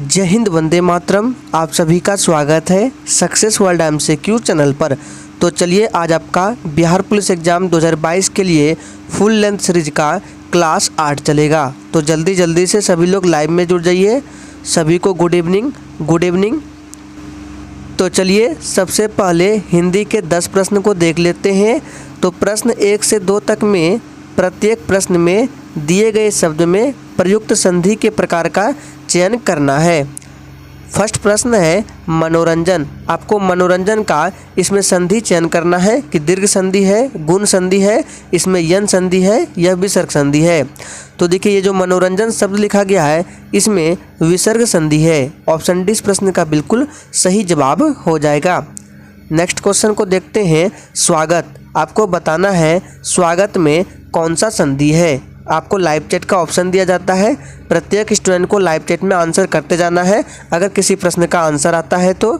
जय हिंद, वंदे मातरम। आप सभी का स्वागत है सक्सेस वर्ल्ड MCQ चैनल पर। तो चलिए आज आपका बिहार पुलिस एग्ज़ाम 2022 के लिए फुल लेंथ सीरीज का क्लास 8 चलेगा। तो जल्दी से सभी लोग लाइव में जुड़ जाइए। सभी को गुड इवनिंग। तो चलिए सबसे पहले हिंदी के 10 प्रश्न को देख लेते हैं। तो प्रश्न 1 से 2 तक में प्रत्येक प्रश्न में दिए गए शब्द में प्रयुक्त संधि के प्रकार का चयन करना है। फर्स्ट प्रश्न है मनोरंजन। आपको मनोरंजन का इसमें संधि चयन करना है कि दीर्घ संधि है, गुण संधि है, इसमें यन संधि है, यह विसर्ग संधि है। तो देखिए ये जो मनोरंजन शब्द लिखा गया है इसमें विसर्ग संधि है। ऑप्शन डी इस प्रश्न का बिल्कुल सही जवाब हो जाएगा। नेक्स्ट क्वेश्चन को देखते हैं। स्वागत। आपको बताना है स्वागत में कौन सा संधि है। आपको लाइव चैट का ऑप्शन दिया जाता है। प्रत्येक स्टूडेंट को लाइव चैट में आंसर करते जाना है अगर किसी प्रश्न का आंसर आता है तो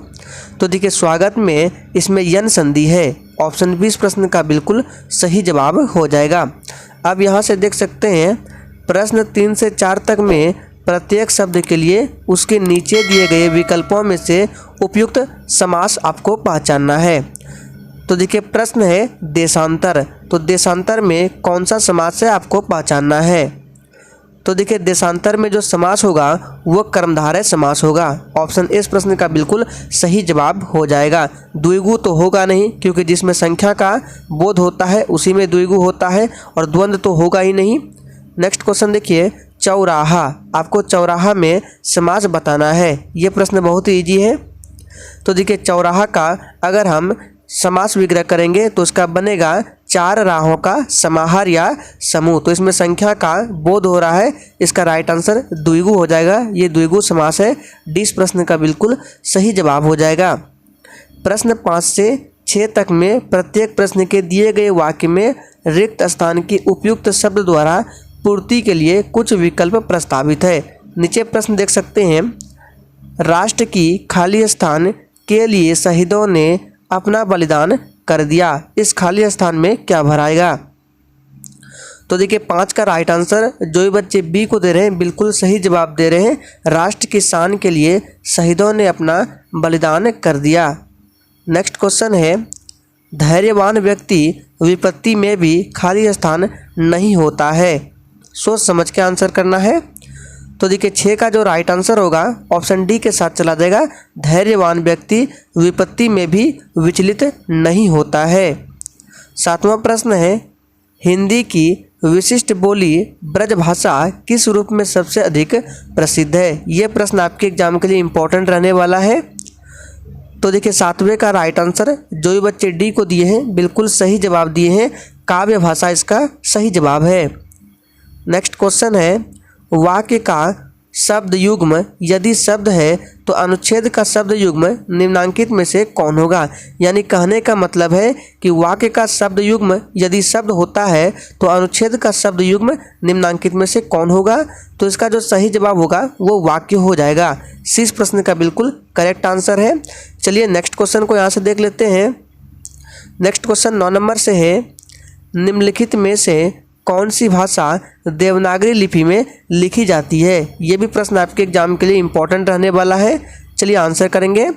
देखिए स्वागत में इसमें यन संधि है। ऑप्शन बी इस प्रश्न का बिल्कुल सही जवाब हो जाएगा। अब यहाँ से देख सकते हैं प्रश्न 3 से 4 तक में प्रत्येक शब्द के लिए उसके नीचे दिए गए विकल्पों में से उपयुक्त समास आपको पहचानना है। तो देखिए प्रश्न है देशांतर। तो देशांतर में कौन सा समास है आपको पहचानना है। तो देखिए देशांतर में जो समास होगा वो कर्मधारय समास होगा। ऑप्शन ए इस प्रश्न का बिल्कुल सही जवाब हो जाएगा। द्विगु तो होगा नहीं क्योंकि जिसमें संख्या का बोध होता है उसी में द्विगु होता है और द्वंद्व तो होगा ही नहीं। नेक्स्ट क्वेश्चन देखिए चौराहा। आपको चौराहा में समास बताना है। ये प्रश्न बहुत ही ईजी है। तो देखिए चौराहा का अगर हम समास विग्रह करेंगे तो इसका बनेगा 4 राहों का समाहार या समूह। तो इसमें संख्या का बोध हो रहा है, इसका राइट आंसर द्विगु हो जाएगा। ये द्विगु समास है। डी इस प्रश्न का बिल्कुल सही जवाब हो जाएगा। प्रश्न 5 से 6 तक में प्रत्येक प्रश्न के दिए गए वाक्य में रिक्त स्थान की उपयुक्त शब्द द्वारा पूर्ति के लिए कुछ विकल्प प्रस्तावित है। नीचे प्रश्न देख सकते हैं। राष्ट्र की खाली स्थान के लिए शहीदों ने अपना बलिदान कर दिया। इस खाली स्थान में क्या भराएगा। तो देखिए 5 का राइट आंसर जो भी बच्चे बी को दे रहे हैं बिल्कुल सही जवाब दे रहे हैं। राष्ट्र की शान के लिए शहीदों ने अपना बलिदान कर दिया। नेक्स्ट क्वेश्चन है धैर्यवान व्यक्ति विपत्ति में भी खाली स्थान नहीं होता है। सोच समझ के आंसर करना है। तो देखिए 6 का जो राइट आंसर होगा ऑप्शन डी के साथ चला जाएगा। धैर्यवान व्यक्ति विपत्ति में भी विचलित नहीं होता है। 7वां प्रश्न है हिंदी की विशिष्ट बोली ब्रजभाषा किस रूप में सबसे अधिक प्रसिद्ध है। ये प्रश्न आपके एग्जाम के लिए इम्पोर्टेंट रहने वाला है। तो देखिए 7वें का राइट आंसर जो भी बच्चे डी को दिए हैं बिल्कुल सही जवाब दिए हैं। काव्य भाषा इसका सही जवाब है। नेक्स्ट क्वेश्चन है वाक्य का शब्द युग्म यदि शब्द है तो अनुच्छेद का शब्द युग्म निम्नांकित में से कौन होगा। यानी कहने का मतलब है कि वाक्य का शब्द युग्म यदि शब्द होता है तो अनुच्छेद का शब्द युग्म निम्नांकित में से कौन होगा। तो इसका जो सही जवाब होगा वो वाक्य हो जाएगा। सी इस प्रश्न का बिल्कुल करेक्ट आंसर है। चलिए नेक्स्ट क्वेश्चन को यहाँ से देख लेते हैं। नेक्स्ट क्वेश्चन 9 नंबर से है निम्नलिखित में से कौन सी भाषा देवनागरी लिपि में लिखी जाती है। ये भी प्रश्न आपके एग्जाम के लिए इम्पोर्टेंट रहने वाला है। चलिए आंसर करेंगे।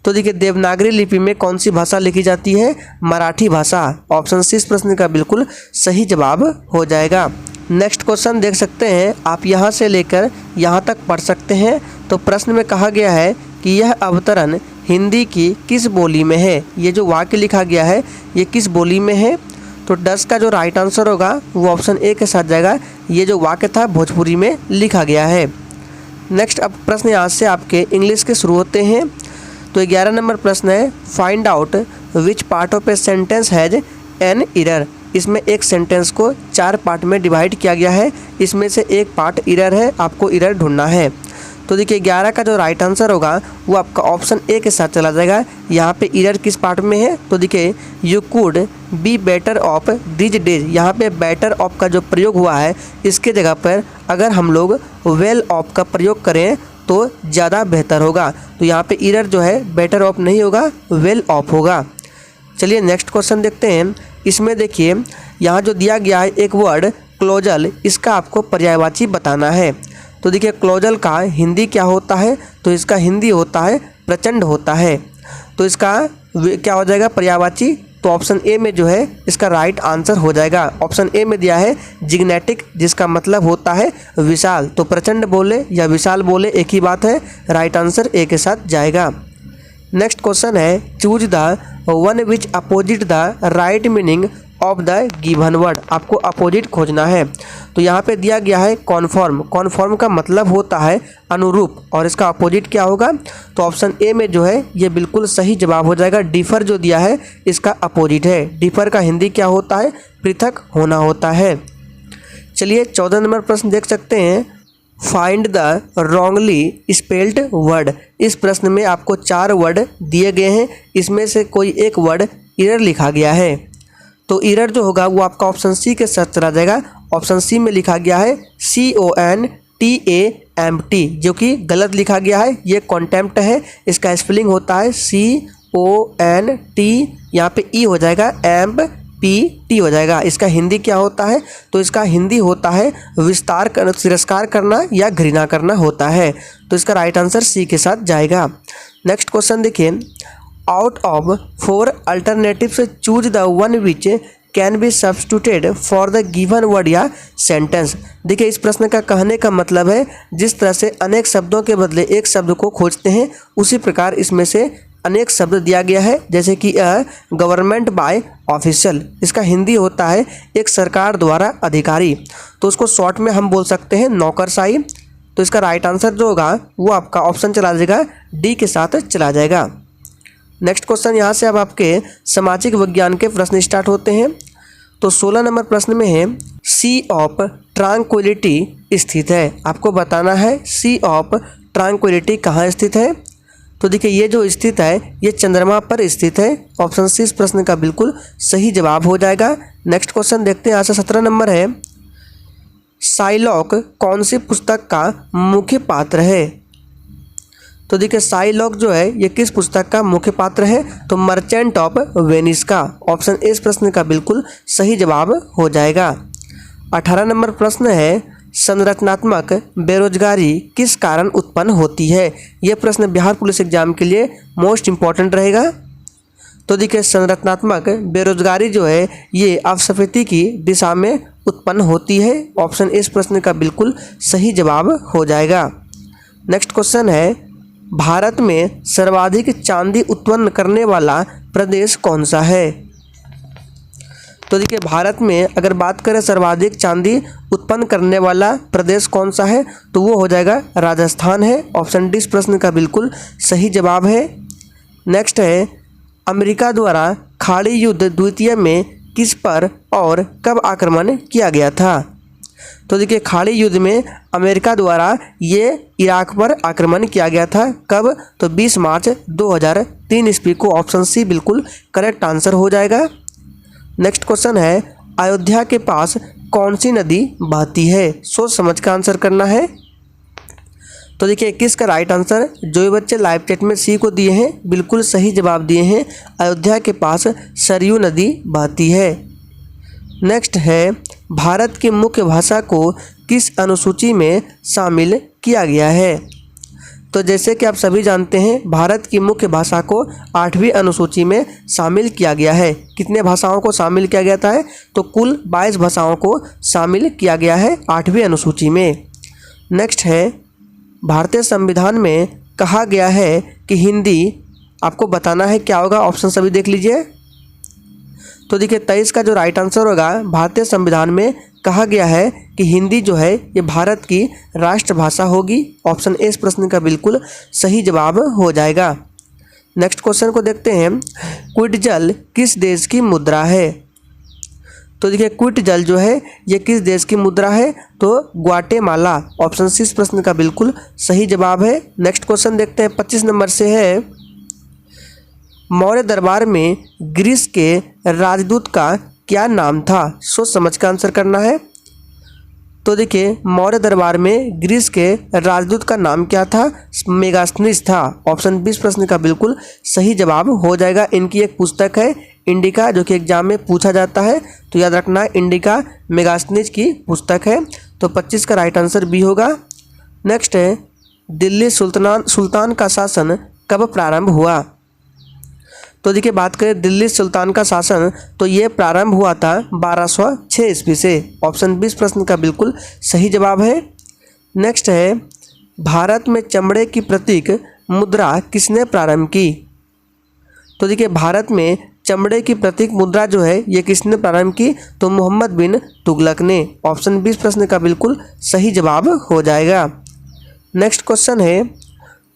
तो देखिए देवनागरी लिपि में कौन सी भाषा लिखी जाती है। मराठी भाषा। ऑप्शन सी इस प्रश्न का बिल्कुल सही जवाब हो जाएगा। नेक्स्ट क्वेश्चन देख सकते हैं। आप यहाँ से लेकर यहाँ तक पढ़ सकते हैं। तो प्रश्न में कहा गया है कि यह अवतरण हिंदी की किस बोली में है। ये जो वाक्य लिखा गया है ये किस बोली में है। तो 10 का जो राइट आंसर होगा वो ऑप्शन ए के साथ जाएगा। ये जो वाक्य था भोजपुरी में लिखा गया है। नेक्स्ट अब प्रश्न यहाँ से आपके इंग्लिश के शुरू होते हैं। तो 11 नंबर प्रश्न है find out which part of a sentence has an error. इसमें एक सेंटेंस को 4 पार्ट में डिवाइड किया गया है। इसमें से एक पार्ट एरर है, आपको एरर ढूंढना है। तो देखिए 11 का जो राइट आंसर होगा वो आपका ऑप्शन ए के साथ चला जाएगा। यहाँ पे एरर किस पार्ट में है। तो देखिए you could be better of these days. यहाँ पे बेटर ऑफ का जो प्रयोग हुआ है इसके जगह पर अगर हम लोग वेल ऑफ का प्रयोग करें तो ज़्यादा बेहतर होगा। तो यहाँ पे एरर जो है बेटर ऑफ नहीं होगा, वेल ऑफ होगा। चलिए नेक्स्ट क्वेश्चन देखते हैं। इसमें देखिए यहाँ जो दिया गया है एक वर्ड क्लोजल, इसका आपको पर्यायवाची बताना है। तो देखिए क्लोजल का हिंदी क्या होता है, तो इसका हिंदी होता है प्रचंड होता है। तो इसका क्या हो जाएगा, पर्यायवाची। तो ऑप्शन ए में जो है इसका राइट आंसर हो जाएगा। ऑप्शन ए में दिया है जिग्नेटिक, जिसका मतलब होता है विशाल। तो प्रचंड बोले या विशाल बोले एक ही बात है, राइट आंसर ए के साथ जाएगा। नेक्स्ट क्वेश्चन है choose the one which opposite the right meaning of the given word. आपको अपोजिट खोजना है। तो यहाँ पे दिया गया है कॉन्फॉर्म। कॉन्फॉर्म का मतलब होता है अनुरूप, और इसका अपोजिट क्या होगा, तो ऑप्शन ए में जो है ये बिल्कुल सही जवाब हो जाएगा। डिफर जो दिया है इसका अपोजिट है। डिफर का हिंदी क्या होता है, पृथक होना होता है। चलिए 14 नंबर प्रश्न देख सकते हैं, find the wrongly spelled word. इस प्रश्न में आपको 4 वर्ड दिए गए हैं, इसमें से कोई एक वर्ड एरर लिखा गया है। तो एरर जो होगा वो आपका ऑप्शन सी के साथ चला जाएगा। ऑप्शन सी में लिखा गया है CONTAMPT, जो कि गलत लिखा गया है। ये कॉन्टेम्प्ट है, इसका स्पेलिंग होता है CONT, यहाँ पे ई हो जाएगा, MPT हो जाएगा। इसका हिंदी क्या होता है, तो इसका हिंदी होता है विस्तार कर, तिरस्कार करना या घृणा करना होता है। तो इसका राइट आंसर सी के साथ जाएगा। नेक्स्ट क्वेश्चन देखिए, out of 4 alternatives choose the one which can be substituted for the given word या सेंटेंस। देखिए इस प्रश्न का कहने का मतलब है जिस तरह से अनेक शब्दों के बदले एक शब्द को खोजते हैं, उसी प्रकार इसमें से अनेक शब्द दिया गया है। जैसे कि गवर्नमेंट बाय ऑफिशियल, इसका हिंदी होता है एक सरकार द्वारा अधिकारी। तो उसको शॉर्ट में हम बोल सकते हैं नौकरशाही। तो इसका राइट आंसर जो होगा वो आपका ऑप्शन चला जाएगा, डी के साथ चला जाएगा। नेक्स्ट क्वेश्चन यहाँ से अब आपके सामाजिक विज्ञान के प्रश्न स्टार्ट होते हैं। तो 16 नंबर प्रश्न में है सी ऑफ ट्रांक्विलिटी स्थित है। आपको बताना है सी ऑफ ट्रांक्विलिटी कहाँ स्थित है। तो देखिए ये जो स्थित है ये चंद्रमा पर स्थित है। ऑप्शन सी इस प्रश्न का बिल्कुल सही जवाब हो जाएगा। नेक्स्ट क्वेश्चन देखते हैं, यहाँ से 17 नंबर है, शाइलॉक कौन सी पुस्तक का मुख्य पात्र है। तो देखिए शाइलॉक जो है ये किस पुस्तक का मुख्य पात्र है, तो मर्चेंट ऑफ वेनिस का। ऑप्शन ए इस प्रश्न का बिल्कुल सही जवाब हो जाएगा। 18 नंबर प्रश्न है, संरचनात्मक बेरोजगारी किस कारण उत्पन्न होती है। यह प्रश्न बिहार पुलिस एग्जाम के लिए मोस्ट इम्पॉर्टेंट रहेगा। तो देखिए संरचनात्मक बेरोजगारी जो है ये अपस्फीति की दिशा में उत्पन्न होती है। ऑप्शन ए इस प्रश्न का बिल्कुल सही जवाब हो जाएगा। नेक्स्ट क्वेश्चन है, भारत में सर्वाधिक चांदी उत्पन्न करने वाला प्रदेश कौन सा है। तो देखिए भारत में अगर बात करें सर्वाधिक चांदी उत्पन्न करने वाला प्रदेश कौन सा है, तो वो हो जाएगा राजस्थान है। ऑप्शन डी इस प्रश्न का बिल्कुल सही जवाब है। नेक्स्ट है, अमेरिका द्वारा खाड़ी युद्ध द्वितीय में किस पर और कब आक्रमण किया गया था। तो देखिए खाड़ी युद्ध में अमेरिका द्वारा ये इराक पर आक्रमण किया गया था। कब, तो 20 मार्च 2003 ईस्वी को। ऑप्शन सी बिल्कुल करेक्ट आंसर हो जाएगा। नेक्स्ट क्वेश्चन है, अयोध्या के पास कौन सी नदी बहती है। सोच समझ का आंसर करना है। तो देखिए 21 का राइट आंसर, जो भी बच्चे लाइव चैट में सी को दिए हैं बिल्कुल सही जवाब दिए हैं। अयोध्या के पास सरयू नदी बहती है। नेक्स्ट है, भारत की मुख्य भाषा को किस अनुसूची में शामिल किया गया है। तो जैसे कि आप सभी जानते हैं भारत की मुख्य भाषा को 8वीं अनुसूची में शामिल किया गया है। कितने भाषाओं को शामिल किया गया था, तो कुल 22 भाषाओं को शामिल किया गया है 8वीं अनुसूची में। नेक्स्ट है, भारतीय संविधान में कहा गया है कि हिंदी, आपको बताना है क्या होगा। ऑप्शन सभी देख लीजिए। तो देखिए 23 का जो राइट आंसर होगा, भारतीय संविधान में कहा गया है कि हिंदी जो है ये भारत की राष्ट्रभाषा होगी। ऑप्शन ए इस प्रश्न का बिल्कुल सही जवाब हो जाएगा। नेक्स्ट क्वेश्चन को देखते हैं, क्विट जल किस देश की मुद्रा है। तो देखिए क्विट जल जो है ये किस देश की मुद्रा है, तो ग्वाटेमाला। ऑप्शन सी इस प्रश्न का बिल्कुल सही जवाब है। नेक्स्ट क्वेश्चन देखते हैं, 25 नंबर से है, मौर्य दरबार में ग्रीस के राजदूत का क्या नाम था। सोच समझ का आंसर करना है। तो देखिए मौर्य दरबार में ग्रीस के राजदूत का नाम क्या था, मेगास्थनीज था। ऑप्शन 20 प्रश्न का बिल्कुल सही जवाब हो जाएगा। इनकी एक पुस्तक है इंडिका, जो कि एग्जाम में पूछा जाता है, तो याद रखना इंडिका मेगास्थनीज की पुस्तक है। तो 25 का राइट आंसर बी होगा। नेक्स्ट है दिल्ली सुल्तान का शासन कब प्रारंभ हुआ। तो देखिए बात करें दिल्ली सुल्तान का शासन तो ये प्रारंभ हुआ था 1206 ईस्वी से। ऑप्शन 20 प्रश्न का बिल्कुल सही जवाब है। नेक्स्ट है भारत में चमड़े की प्रतीक मुद्रा किसने प्रारंभ की। तो देखिए भारत में चमड़े की प्रतीक मुद्रा जो है ये किसने प्रारंभ की, तो मोहम्मद बिन तुगलक ने। ऑप्शन 20 प्रश्न का बिल्कुल सही जवाब हो जाएगा। नेक्स्ट क्वेश्चन है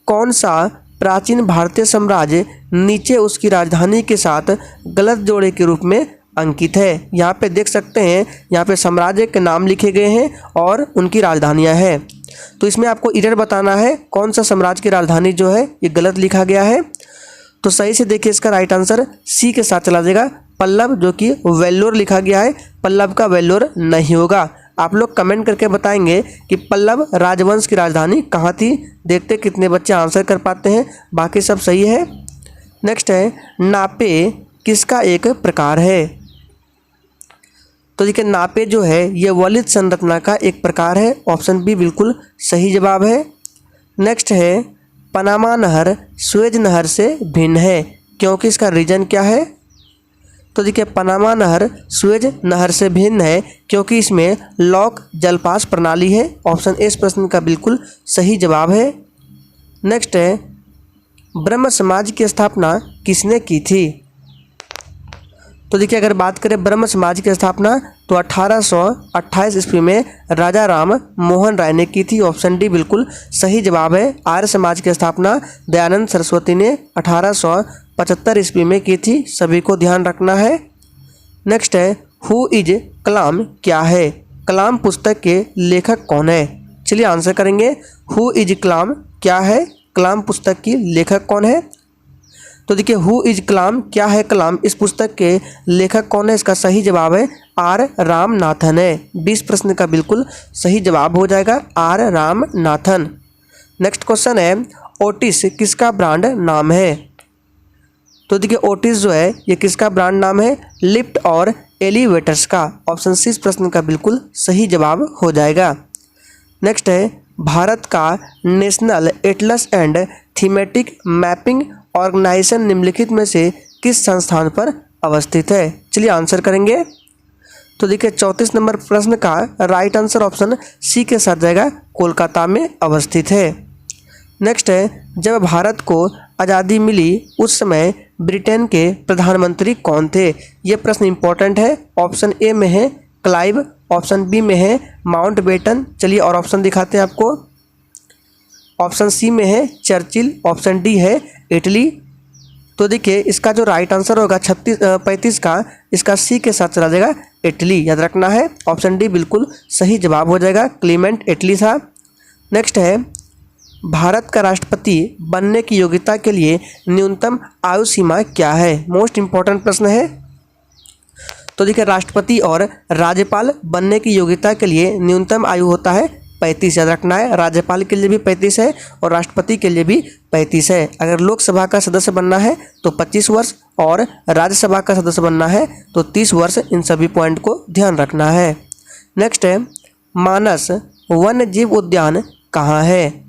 कौन सा प्राचीन भारतीय साम्राज्य नीचे उसकी राजधानी के साथ गलत जोड़े के रूप में अंकित है। यहाँ पे देख सकते हैं, यहाँ पे साम्राज्य के नाम लिखे गए हैं और उनकी राजधानियाँ हैं। तो इसमें आपको इधर बताना है कौन सा साम्राज्य की राजधानी जो है ये गलत लिखा गया है। तो सही से देखिए इसका राइट आंसर सी के साथ चला जाएगा, पल्लव, जो कि वेल्लोर लिखा गया है। पल्लव का वेल्लोर नहीं होगा। आप लोग कमेंट करके बताएंगे कि पल्लव राजवंश की राजधानी कहाँ थी। देखते कितने बच्चे आंसर कर पाते हैं, बाकी सब सही है। नेक्स्ट है नापे किसका एक प्रकार है। तो देखिए नापे जो है ये वलित संरचना का एक प्रकार है। ऑप्शन बी बिल्कुल सही जवाब है। नेक्स्ट है पनामा नहर सुएज नहर से भिन्न है, क्योंकि इसका रीजन क्या है। तो देखिए पनामा नहर सुएज नहर से भिन्न है क्योंकि इसमें लॉक जलपास प्रणाली है। ऑप्शन ए इस प्रश्न का बिल्कुल सही जवाब है। नेक्स्ट है ब्रह्म समाज की स्थापना किसने की थी। तो देखिए अगर बात करें ब्रह्म समाज की स्थापना तो 1828 ईस्वी में राजा राम मोहन राय ने की थी। ऑप्शन डी बिल्कुल सही जवाब है। आर्य समाज की स्थापना दयानंद सरस्वती ने 1875 ईस्वी में की थी। सभी को ध्यान रखना है। नेक्स्ट है हु इज कलाम क्या है। कलाम पुस्तक के लेखक कौन है। चलिए आंसर करेंगे। हु इज कलाम क्या है, कलाम पुस्तक की लेखक कौन है। तो देखिए हु इज कलाम क्या है कलाम, इस पुस्तक के लेखक कौन है, इसका सही जवाब है आर रामनाथन है। 20 प्रश्न का बिल्कुल सही जवाब हो जाएगा आर रामनाथन। नेक्स्ट क्वेश्चन है ओटिस किसका ब्रांड नाम है। तो देखिए ओटिस जो है ये किसका ब्रांड नाम है, लिफ्ट और एलिवेटर्स का। ऑप्शन सी इस प्रश्न का बिल्कुल सही जवाब हो जाएगा। नेक्स्ट है भारत का national atlas and thematic mapping organisation निम्नलिखित में से किस संस्थान पर अवस्थित है। चलिए आंसर करेंगे। तो देखिए 34 नंबर प्रश्न का राइट आंसर ऑप्शन सी के साथ जाएगा, कोलकाता में अवस्थित है। नेक्स्ट है जब भारत को आज़ादी मिली उस समय ब्रिटेन के प्रधानमंत्री कौन थे। ये प्रश्न इंपॉर्टेंट है। ऑप्शन ए में है क्लाइव, ऑप्शन बी में है माउंटबेटन। चलिए और ऑप्शन दिखाते हैं आपको। ऑप्शन सी में है चर्चिल, ऑप्शन डी है इटली। तो देखिए इसका जो राइट आंसर होगा 35 का, इसका सी के साथ चला जाएगा इटली, याद रखना है। ऑप्शन डी बिल्कुल सही जवाब हो जाएगा, क्लीमेंट इटली था। नेक्स्ट है भारत का राष्ट्रपति बनने की योग्यता के लिए न्यूनतम आयु सीमा क्या है। मोस्ट इंपॉर्टेंट प्रश्न है। तो देखिए राष्ट्रपति और राज्यपाल बनने की योग्यता के लिए न्यूनतम आयु होता है 35, याद रखना है। राज्यपाल के लिए भी 35 है और राष्ट्रपति के लिए भी 35 है। अगर लोकसभा का सदस्य बनना है तो 25 वर्ष और राज्यसभा का सदस्य बनना है तो 30 वर्ष। इन सभी पॉइंट को ध्यान रखना है। नेक्स्ट है मानस वन्य जीव उद्यान कहाँ है।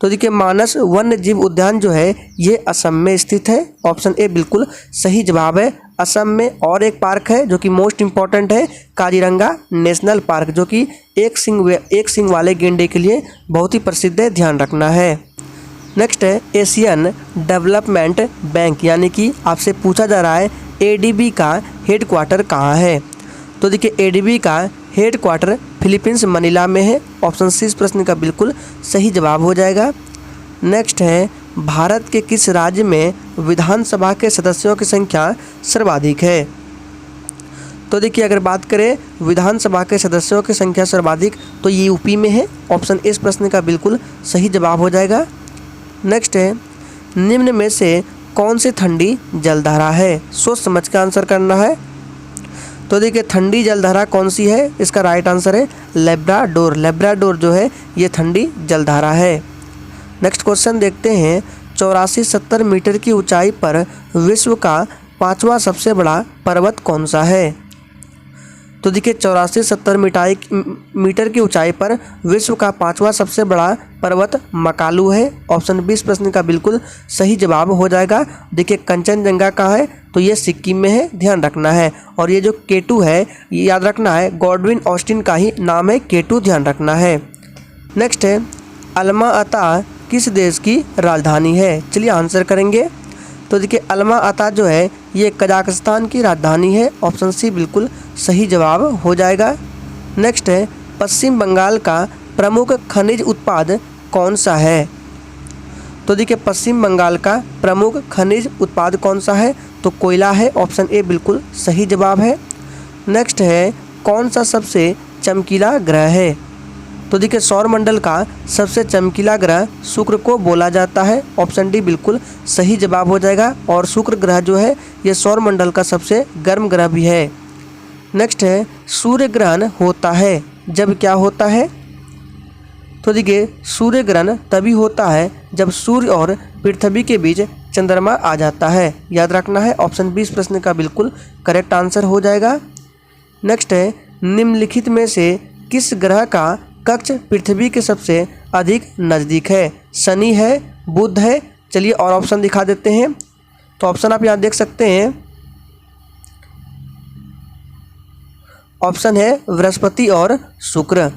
तो देखिए मानस वन्य जीव उद्यान जो है ये असम में स्थित है। ऑप्शन ए बिल्कुल सही जवाब है। असम में और एक पार्क है जो कि मोस्ट इम्पॉर्टेंट है, काजीरंगा नेशनल पार्क, जो कि एक सिंग वाले गेंडे के लिए बहुत ही प्रसिद्ध है, ध्यान रखना है। नेक्स्ट है एशियन डेवलपमेंट बैंक, यानी कि आपसे पूछा जा रहा है एडीबी का हेडक्वार्टर कहाँ है। तो देखिए एडीबी का हेडक्वार्टर फिलीपींस मनीला में है। ऑप्शन सी इस प्रश्न का बिल्कुल सही जवाब हो जाएगा। नेक्स्ट है भारत के किस राज्य में विधानसभा के सदस्यों की संख्या सर्वाधिक है। तो देखिए अगर बात करें विधानसभा के सदस्यों की संख्या सर्वाधिक तो ये यूपी में है। ऑप्शन इस प्रश्न का बिल्कुल सही जवाब हो जाएगा। नेक्स्ट है निम्न में से कौन सी ठंडी जलधारा है। सोच समझ कर आंसर करना है। तो देखिए ठंडी जलधारा कौन सी है, इसका राइट आंसर है लेब्राडोर। लेब्राडोर जो है ये ठंडी जलधारा है। नेक्स्ट क्वेश्चन देखते हैं 8470 मीटर की ऊंचाई पर विश्व का 5वां सबसे बड़ा पर्वत कौन सा है। तो देखिए 84-70 मीटर की ऊंचाई पर विश्व का 5वां सबसे बड़ा पर्वत मकालू है। ऑप्शन 20 प्रश्न का बिल्कुल सही जवाब हो जाएगा। देखिए कंचनजंगा कहाँ है, तो ये सिक्किम में है, ध्यान रखना है। और ये जो K2 है ये याद रखना है, गॉडविन ऑस्टिन का ही नाम है K2, ध्यान रखना है। नेक्स्ट है अल्मा अता किस देश की राजधानी है। चलिए आंसर करेंगे। तो देखिए अल्मा अता जो है ये कजाकिस्तान की राजधानी है। ऑप्शन सी बिल्कुल सही जवाब हो जाएगा। नेक्स्ट है पश्चिम बंगाल का प्रमुख खनिज उत्पाद कौन सा है। तो देखिए पश्चिम बंगाल का प्रमुख खनिज उत्पाद कौन सा है, तो कोयला है। ऑप्शन ए बिल्कुल सही जवाब है। नेक्स्ट है कौन सा सबसे चमकीला ग्रह है। तो देखिए सौरमंडल का सबसे चमकीला ग्रह शुक्र को बोला जाता है। ऑप्शन डी बिल्कुल सही जवाब हो जाएगा। और शुक्र ग्रह जो है ये सौरमंडल का सबसे गर्म ग्रह भी है। नेक्स्ट है सूर्य ग्रहण होता है जब क्या होता है। तो देखिए सूर्य ग्रहण तभी होता है जब सूर्य और पृथ्वी के बीच चंद्रमा आ जाता है, याद रखना है। ऑप्शन 20 प्रश्न का बिल्कुल करेक्ट आंसर हो जाएगा। नेक्स्ट है निम्नलिखित में से किस ग्रह का कक्ष पृथ्वी के सबसे अधिक नज़दीक है। शनि है, बुध है। चलिए और ऑप्शन दिखा देते हैं। तो ऑप्शन आप यहाँ देख सकते हैं। ऑप्शन है बृहस्पति और शुक्र।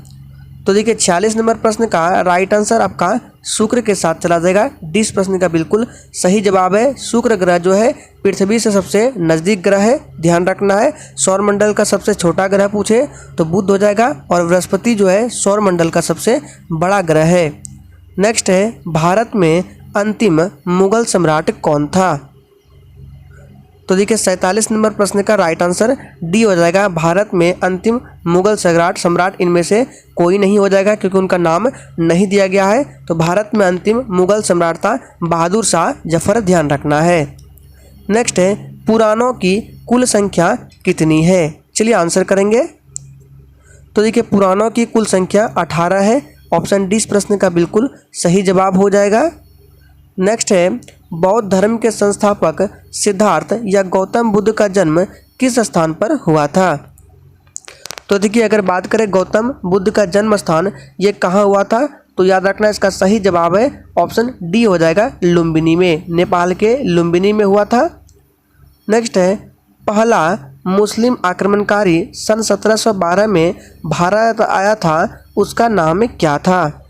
तो देखिए 46 नंबर प्रश्न का राइट आंसर आपका शुक्र के साथ चला जाएगा। 20 प्रश्न का बिल्कुल सही जवाब है। शुक्र ग्रह जो है पृथ्वी से सबसे नज़दीक ग्रह है, ध्यान रखना है। सौरमंडल का सबसे छोटा ग्रह पूछे तो बुध हो जाएगा। और बृहस्पति जो है सौरमंडल का सबसे बड़ा ग्रह है। नेक्स्ट है भारत में अंतिम मुगल सम्राट कौन था। तो देखिए 47 नंबर प्रश्न का राइट आंसर डी हो जाएगा। भारत में अंतिम मुगल सम्राट इनमें से कोई नहीं हो जाएगा क्योंकि उनका नाम नहीं दिया गया है। तो भारत में अंतिम मुगल सम्राट था बहादुर शाह जफर, ध्यान रखना है। नेक्स्ट है पुराणों की कुल संख्या कितनी है। चलिए आंसर करेंगे। तो देखिए पुराणों की कुल संख्या 18 है। ऑप्शन डी प्रश्न का बिल्कुल सही जवाब हो जाएगा। नेक्स्ट है बौद्ध धर्म के संस्थापक सिद्धार्थ या गौतम बुद्ध का जन्म किस स्थान पर हुआ था। तो देखिए अगर बात करें गौतम बुद्ध का जन्म स्थान ये कहाँ हुआ था, तो याद रखना इसका सही जवाब है ऑप्शन डी हो जाएगा, लुम्बिनी में, नेपाल के लुम्बिनी में हुआ था। नेक्स्ट है पहला मुस्लिम आक्रमणकारी सन 1712 में भारत आया था, उसका नाम क्या था।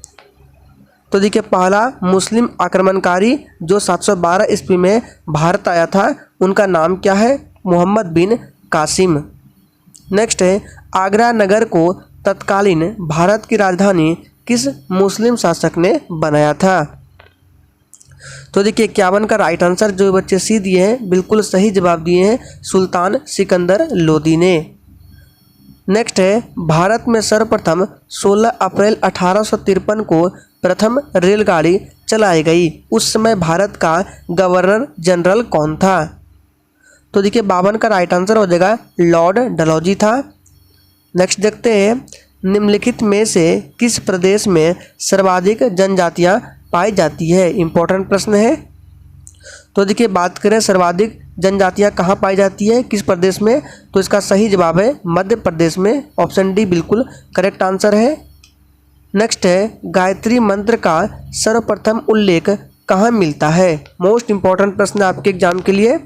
तो देखिए पहला मुस्लिम आक्रमणकारी जो 712 ईस्वी में भारत आया था उनका नाम क्या है, मोहम्मद बिन कासिम। नेक्स्ट है आगरा नगर को तत्कालीन भारत की राजधानी किस मुस्लिम शासक ने बनाया था। तो देखिए 51 का राइट आंसर जो बच्चे सी दिए हैं बिल्कुल सही जवाब दिए हैं, सुल्तान सिकंदर लोदी ने। नेक्स्ट है भारत में सर्वप्रथम 16 अप्रैल 1853 को प्रथम रेलगाड़ी चलाई गई, उस समय भारत का गवर्नर जनरल कौन था। तो देखिए 52 का राइट आंसर हो जाएगा, लॉर्ड डलहौजी था। नेक्स्ट देखते हैं निम्नलिखित में से किस प्रदेश में सर्वाधिक जनजातियां पाई जाती है। इंपॉर्टेंट प्रश्न है। तो देखिए बात करें सर्वाधिक जनजातियां कहाँ पाई जाती है, किस प्रदेश में, तो इसका सही जवाब है मध्य प्रदेश में। ऑप्शन डी बिल्कुल करेक्ट आंसर है। नेक्स्ट है गायत्री मंत्र का सर्वप्रथम उल्लेख कहाँ मिलता है। मोस्ट इंपॉर्टेंट प्रश्न आपके एग्जाम के लिए।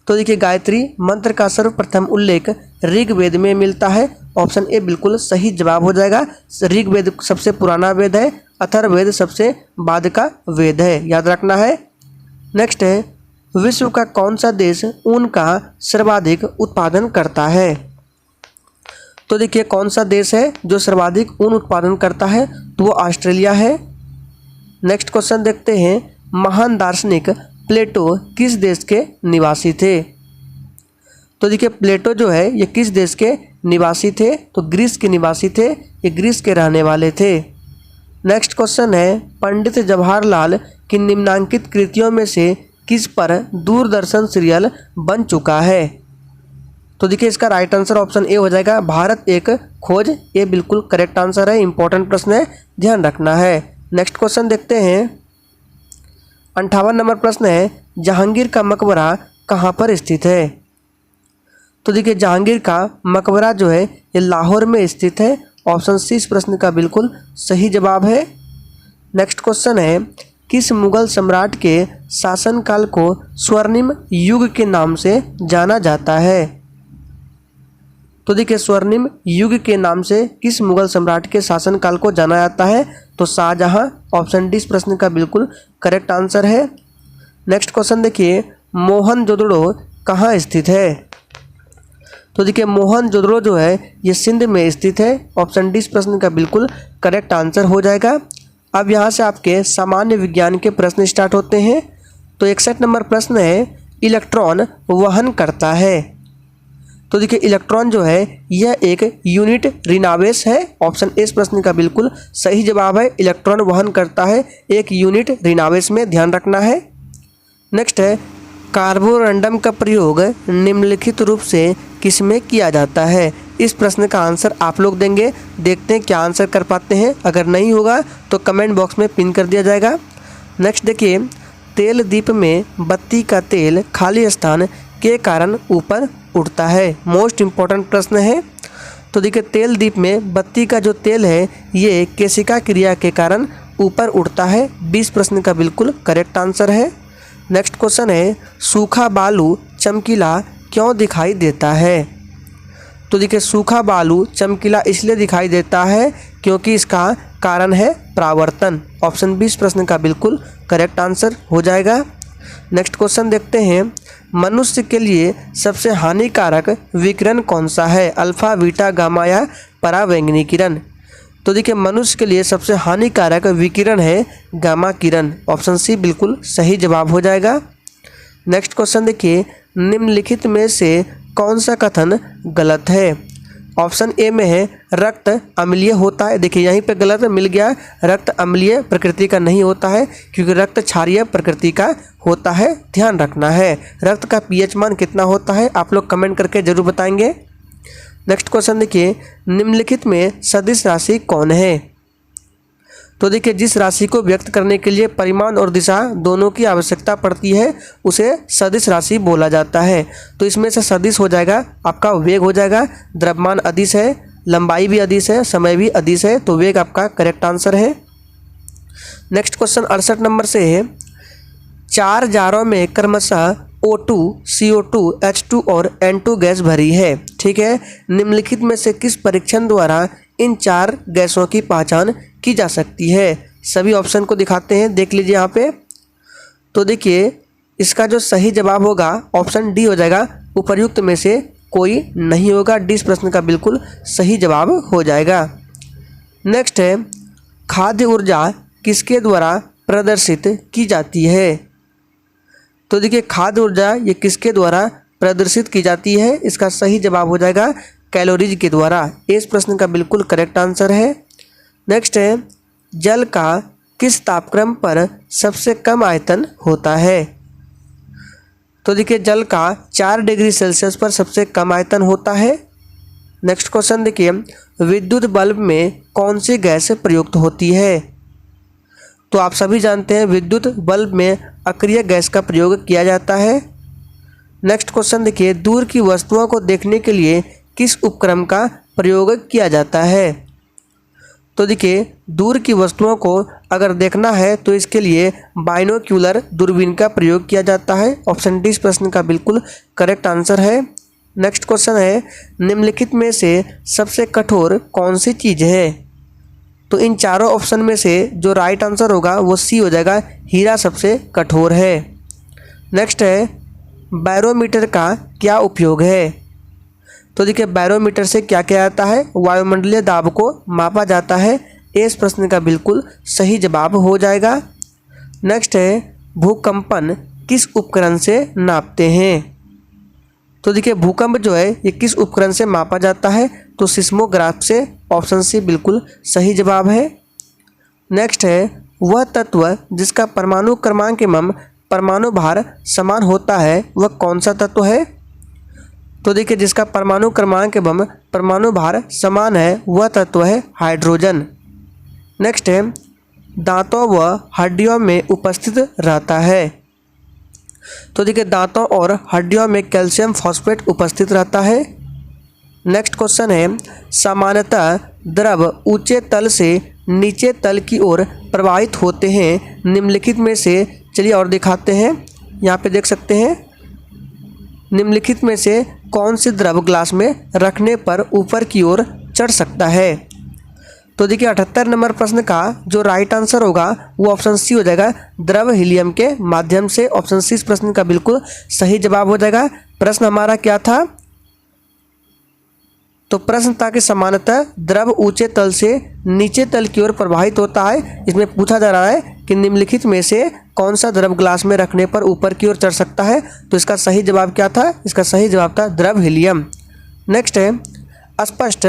तो देखिए गायत्री मंत्र का सर्वप्रथम उल्लेख ऋग्वेद में मिलता है। ऑप्शन ए बिल्कुल सही जवाब हो जाएगा। ऋग्वेद सबसे पुराना वेद है, अथर्ववेद सबसे बाद का वेद है, याद रखना है। नेक्स्ट है विश्व का कौन सा देश ऊन का सर्वाधिक उत्पादन करता है। तो देखिए कौन सा देश है जो सर्वाधिक ऊन उत्पादन करता है, तो वो ऑस्ट्रेलिया है। नेक्स्ट क्वेश्चन देखते हैं महान दार्शनिक प्लेटो किस देश के निवासी थे। तो देखिए प्लेटो जो है ये किस देश के निवासी थे, तो ग्रीस के निवासी थे, ये ग्रीस के रहने वाले थे। नेक्स्ट क्वेश्चन है पंडित जवाहरलाल की निम्नांकित कृतियों में से किस पर दूरदर्शन सीरियल बन चुका है। तो देखिए इसका राइट आंसर ऑप्शन ए हो जाएगा, भारत एक खोज। ये बिल्कुल करेक्ट आंसर है, इंपॉर्टेंट प्रश्न है, ध्यान रखना है। नेक्स्ट क्वेश्चन देखते हैं 58 नंबर प्रश्न है जहांगीर का मकबरा कहाँ पर स्थित है। तो देखिए जहांगीर का मकबरा जो है ये लाहौर में स्थित है। ऑप्शन सी इस प्रश्न का बिल्कुल सही जवाब है। नेक्स्ट क्वेश्चन है, किस मुगल सम्राट के शासनकाल को स्वर्णिम युग के नाम से जाना जाता है? तो देखिए स्वर्णिम युग के नाम से किस मुगल सम्राट के शासनकाल को जाना जाता है? तो शाहजहां। ऑप्शन डी इस प्रश्न का बिल्कुल करेक्ट आंसर है। नेक्स्ट क्वेश्चन देखिए, मोहनजोदड़ो कहाँ स्थित है? तो देखिए मोहनजोदड़ो जो है ये सिंध में स्थित है। ऑप्शन डी इस प्रश्न का बिल्कुल करेक्ट आंसर हो जाएगा। अब यहाँ से आपके सामान्य विज्ञान के प्रश्न स्टार्ट होते हैं। तो 61 नंबर प्रश्न है, इलेक्ट्रॉन वहन करता है। तो देखिए इलेक्ट्रॉन जो है यह एक यूनिट ऋणावेश है। ऑप्शन ए इस प्रश्न का बिल्कुल सही जवाब है। इलेक्ट्रॉन वहन करता है एक यूनिट ऋणावेश में, ध्यान रखना है। नेक्स्ट है, कार्बोरंडम का प्रयोग निम्नलिखित रूप से किसमें किया जाता है? इस प्रश्न का आंसर आप लोग देंगे। देखते हैं क्या आंसर कर पाते हैं। अगर नहीं होगा तो कमेंट बॉक्स में पिन कर दिया जाएगा। नेक्स्ट देखिए, तेल दीप में बत्ती का तेल खाली स्थान के कारण ऊपर उठता है। मोस्ट इम्पॉर्टेंट प्रश्न है। तो देखिए तेल दीप में बत्ती का जो तेल है ये केशिका क्रिया के कारण ऊपर उठता है। 20 प्रश्न का बिल्कुल करेक्ट आंसर है। नेक्स्ट क्वेश्चन है, सूखा बालू चमकीला क्यों दिखाई देता है? तो देखिए सूखा बालू चमकीला इसलिए दिखाई देता है क्योंकि इसका कारण है परावर्तन। ऑप्शन 20 प्रश्न का बिल्कुल करेक्ट आंसर हो जाएगा। नेक्स्ट क्वेश्चन देखते हैं, मनुष्य के लिए सबसे हानिकारक विकिरण कौन सा है? अल्फा, बीटा, गामा या परावैंगनी किरण? तो देखिए मनुष्य के लिए सबसे हानिकारक विकिरण है गामा किरण। ऑप्शन सी बिल्कुल सही जवाब हो जाएगा। नेक्स्ट क्वेश्चन देखिए, निम्नलिखित में से कौन सा कथन गलत है? ऑप्शन ए में है रक्त अम्लीय होता है। देखिए यहीं पे गलत मिल गया, रक्त अम्लीय प्रकृति का नहीं होता है क्योंकि रक्त क्षारीय प्रकृति का होता है, ध्यान रखना है। रक्त का पीएच मान कितना होता है आप लोग कमेंट करके जरूर बताएंगे। नेक्स्ट क्वेश्चन देखिए, निम्नलिखित में सदिश राशि कौन है? तो देखिए जिस राशि को व्यक्त करने के लिए परिमाण और दिशा दोनों की आवश्यकता पड़ती है उसे सदिश राशि बोला जाता है। तो इसमें से सदिश हो जाएगा आपका वेग हो जाएगा। द्रव्यमान अदिश है, लंबाई भी अदिश है, समय भी अदिश है, तो वेग आपका करेक्ट आंसर है। नेक्स्ट क्वेश्चन 68 नंबर से है, 4 जारों में क्रमशः O2, CO2, H2 और N2 गैस भरी है। ठीक है, निम्नलिखित में से किस परीक्षण द्वारा इन 4 गैसों की पहचान की जा सकती है? सभी ऑप्शन को दिखाते हैं, देख लीजिए यहाँ पे। तो देखिए इसका जो सही जवाब होगा ऑप्शन डी हो जाएगा, उपर्युक्त में से कोई नहीं होगा। डी इस प्रश्न का बिल्कुल सही जवाब हो जाएगा। नेक्स्ट है, खाद्य ऊर्जा किसके द्वारा प्रदर्शित की जाती है? तो देखिए खाद्य ऊर्जा ये किसके द्वारा प्रदर्शित की जाती है? इसका सही जवाब हो जाएगा कैलोरीज के द्वारा। इस प्रश्न का बिल्कुल करेक्ट आंसर है। नेक्स्ट है, जल का किस तापक्रम पर सबसे कम आयतन होता है? तो देखिए जल का 4 डिग्री सेल्सियस पर सबसे कम आयतन होता है। नेक्स्ट क्वेश्चन देखिए, विद्युत बल्ब में कौन सी गैस प्रयुक्त होती है? तो आप सभी जानते हैं विद्युत बल्ब में अक्रिय गैस का प्रयोग किया जाता है। नेक्स्ट क्वेश्चन देखिए, दूर की वस्तुओं को देखने के लिए किस उपकरण का प्रयोग किया जाता है? तो देखिए दूर की वस्तुओं को अगर देखना है तो इसके लिए बाइनोक्यूलर दूरबीन का प्रयोग किया जाता है। ऑप्शन डी इस प्रश्न का बिल्कुल करेक्ट आंसर है। नेक्स्ट क्वेश्चन है, निम्नलिखित में से सबसे कठोर कौन सी चीज़ है? तो इन चारों ऑप्शन में से जो राइट आंसर होगा वो सी हो जाएगा, हीरा सबसे कठोर है। नेक्स्ट है, बैरोमीटर का क्या उपयोग है? तो देखिए बैरोमीटर से क्या किया जाता है? वायुमंडलीय दाब को मापा जाता है। इस प्रश्न का बिल्कुल सही जवाब हो जाएगा। नेक्स्ट है, भूकंपन किस उपकरण से नापते हैं? तो देखिए भूकंप जो है ये किस उपकरण से मापा जाता है? तो सिस्मोग्राफ से। ऑप्शन सी बिल्कुल सही जवाब है। नेक्स्ट है, वह तत्व जिसका परमाणु क्रमांक एवं परमाणु भार समान होता है वह कौन सा तत्व है? तो देखिए जिसका परमाणु क्रमांक एवं परमाणु भार समान है वह तत्व है हाइड्रोजन। नेक्स्ट है, दांतों व हड्डियों में उपस्थित रहता है। तो देखिए दांतों और हड्डियों में कैल्शियम फॉस्फेट उपस्थित रहता है। नेक्स्ट क्वेश्चन है, सामान्यतः द्रव ऊंचे तल से नीचे तल की ओर प्रवाहित होते हैं निम्नलिखित में से, चलिए और दिखाते हैं। यहाँ पे देख सकते हैं, निम्नलिखित में से कौन सी द्रव ग्लास में रखने पर ऊपर की ओर चढ़ सकता है। तो देखिए 78 नंबर प्रश्न का जो राइट आंसर होगा वो ऑप्शन सी हो जाएगा, द्रव हीलियम के माध्यम से। ऑप्शन सी इस प्रश्न का बिल्कुल सही जवाब हो जाएगा। प्रश्न हमारा क्या था, तो प्रश्न था कि सामान्यतः द्रव ऊंचे तल से नीचे तल की ओर प्रवाहित होता है। इसमें पूछा जा रहा है कि निम्नलिखित में से कौन सा द्रव ग्लास में रखने पर ऊपर की ओर चढ़ सकता है। तो इसका सही जवाब क्या था, इसका सही जवाब था द्रव हीलियम। नेक्स्ट है, स्पष्ट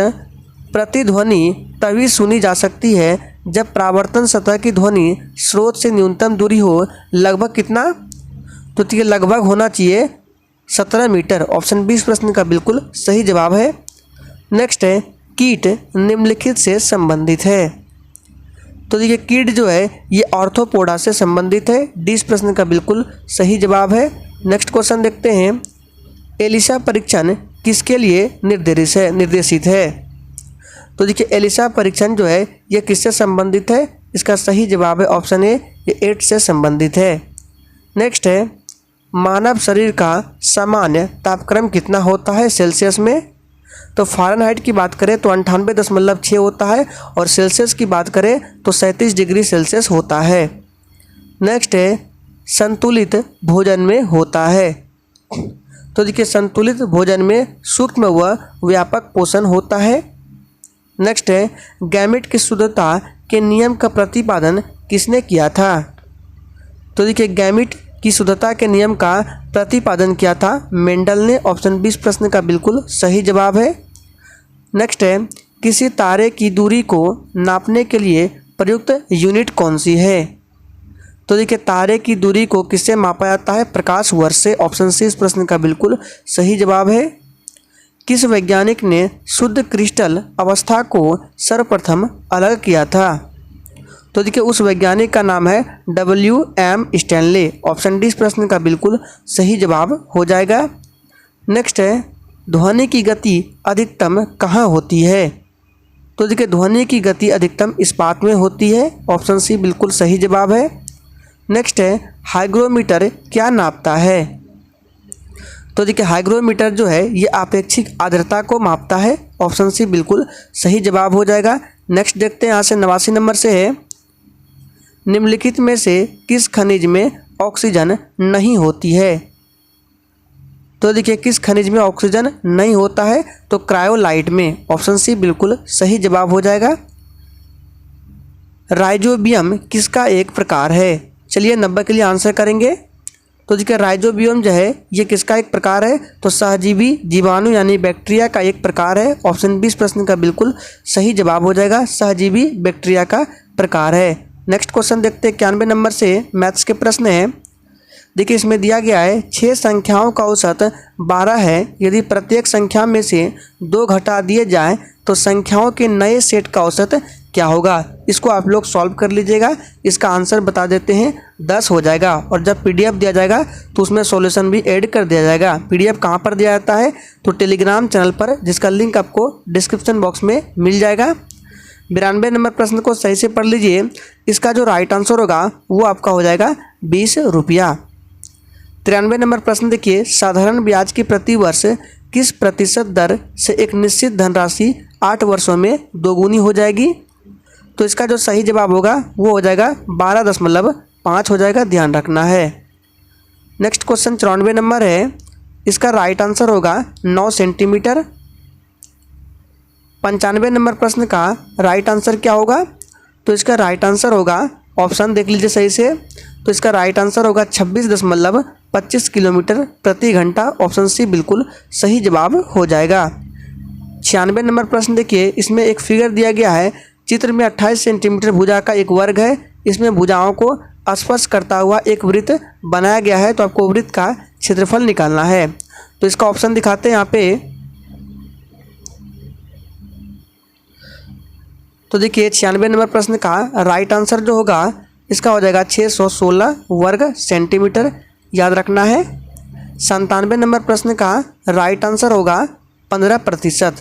प्रतिध्वनि तभी सुनी जा सकती है जब परावर्तन सतह की ध्वनि स्रोत से न्यूनतम दूरी हो, लगभग कितना, तो ये लगभग होना चाहिए 17 मीटर। ऑप्शन 20 प्रश्न का बिल्कुल सही जवाब है। नेक्स्ट है, कीट निम्नलिखित से संबंधित है। तो देखिए कीट जो है ये ऑर्थोपोडा से संबंधित है। 20 प्रश्न का बिल्कुल सही जवाब है। नेक्स्ट क्वेश्चन देखते हैं, एलिसा परीक्षण किसके लिए निर्देशित है। तो देखिए एलिसा परीक्षण जो है ये किससे संबंधित है, इसका सही जवाब है ऑप्शन ए, ये एड्स से संबंधित है। नेक्स्ट है, मानव शरीर का सामान्य तापक्रम कितना होता है सेल्सियस में। तो फ़ारेनहाइट की बात करें तो 98.6 होता है और सेल्सियस की बात करें तो 37 डिग्री सेल्सियस होता है। नेक्स्ट है, संतुलित भोजन में होता है। तो देखिए संतुलित भोजन में सूक्ष्म व व्यापक पोषण होता है। नेक्स्ट है, गैमेट की शुद्धता के नियम का प्रतिपादन किसने किया था। तो देखिए गैमेट की शुद्धता के नियम का प्रतिपादन किया था मेंडल ने। ऑप्शन 20 प्रश्न का बिल्कुल सही जवाब है। नेक्स्ट है, किसी तारे की दूरी को नापने के लिए प्रयुक्त यूनिट कौन सी है। तो देखिए तारे की दूरी को किससे मापा जाता है, प्रकाश वर्ष से। ऑप्शन सी इस प्रश्न का बिल्कुल सही जवाब है। किस वैज्ञानिक ने शुद्ध क्रिस्टल अवस्था को सर्वप्रथम अलग किया था। तो देखिए उस वैज्ञानिक का नाम है WM स्टैनले। ऑप्शन डी इस प्रश्न का बिल्कुल सही जवाब हो जाएगा। नेक्स्ट है, ध्वनि की गति अधिकतम कहाँ होती है। तो देखिए ध्वनि की गति अधिकतम इस्पात में होती है। ऑप्शन सी बिल्कुल सही जवाब है। नेक्स्ट है, हाइग्रोमीटर क्या नापता है। तो देखिए हाइग्रोमीटर जो है ये आपेक्षिक आर्द्रता को मापता है। ऑप्शन सी बिल्कुल सही जवाब हो जाएगा। नेक्स्ट देखते हैं यहाँ से 89 नंबर से है, निम्नलिखित में से किस खनिज में ऑक्सीजन नहीं होती है। तो देखिए किस खनिज में ऑक्सीजन नहीं होता है, तो क्रायोलाइट में। ऑप्शन सी बिल्कुल सही जवाब हो जाएगा। राइजोबियम किसका एक प्रकार है। चलिए 90 के लिए आंसर करेंगे। तो देखिए राइजोबियम जो है ये किसका एक प्रकार है, तो सहजीवी जीवाणु यानी बैक्टीरिया का एक प्रकार है। ऑप्शन 20 प्रश्न का बिल्कुल सही जवाब हो जाएगा, सहजीवी बैक्टीरिया का प्रकार है। नेक्स्ट क्वेश्चन देखते हैं 91 नंबर से, मैथ्स के प्रश्न है। देखिए इसमें दिया गया है 6 संख्याओं का औसत 12 है। यदि प्रत्येक संख्या में से 2 घटा दिए जाएं तो संख्याओं के नए सेट का औसत क्या होगा। इसको आप लोग सॉल्व कर लीजिएगा। इसका आंसर बता देते हैं, 10 हो जाएगा। और जब PDF दिया जाएगा तो उसमें सॉल्यूशन भी ऐड कर दिया जाएगा। PDF कहाँ पर दिया जाता है, तो टेलीग्राम चैनल पर, जिसका लिंक आपको डिस्क्रिप्शन बॉक्स में मिल जाएगा। 92 नंबर प्रश्न को सही से पढ़ लीजिए। इसका जो राइट आंसर होगा वो आपका हो जाएगा 20 रुपया। 93 नंबर प्रश्न देखिए, साधारण ब्याज की प्रति वर्ष किस प्रतिशत दर से एक निश्चित धनराशि 8 वर्षों में दोगुनी हो जाएगी। तो इसका जो सही जवाब होगा वो हो जाएगा 12.5 हो जाएगा, ध्यान रखना है। नेक्स्ट क्वेश्चन 94 नंबर है। इसका राइट आंसर होगा 9 सेंटीमीटर। 95 नंबर प्रश्न का राइट आंसर क्या होगा, तो इसका राइट आंसर होगा, ऑप्शन देख लीजिए सही से, तो इसका राइट आंसर होगा 26.25 किलोमीटर प्रति घंटा। ऑप्शन सी बिल्कुल सही जवाब हो जाएगा। 96 नंबर प्रश्न देखिए, इसमें एक फिगर दिया गया है। चित्र में 28 सेंटीमीटर भुजा का एक वर्ग है। इसमें भुजाओं को स्पर्श करता हुआ एक वृत्त बनाया गया है। तो आपको वृत्त का क्षेत्रफल निकालना है। तो इसका ऑप्शन दिखाते हैं यहाँ पे। तो देखिए 96 नंबर प्रश्न का राइट आंसर जो होगा इसका हो जाएगा 616 वर्ग सेंटीमीटर। याद रखना है। 97 नंबर प्रश्न का राइट आंसर होगा 15%।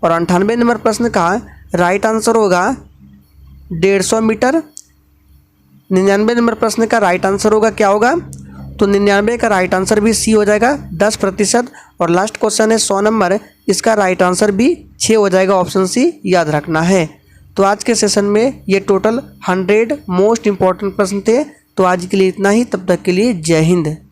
और 98 नंबर प्रश्न का राइट आंसर होगा 150 मीटर। 99 नंबर प्रश्न का राइट आंसर होगा क्या होगा, तो 99 का राइट आंसर भी सी हो जाएगा 10%। और लास्ट क्वेश्चन है 100 नंबर, इसका राइट आंसर भी 6 हो जाएगा, ऑप्शन सी याद रखना है। तो आज के सेशन में ये टोटल 100 मोस्ट इंपॉर्टेंट प्रश्न थे। तो आज के लिए इतना ही, तब तक के लिए जय हिंद।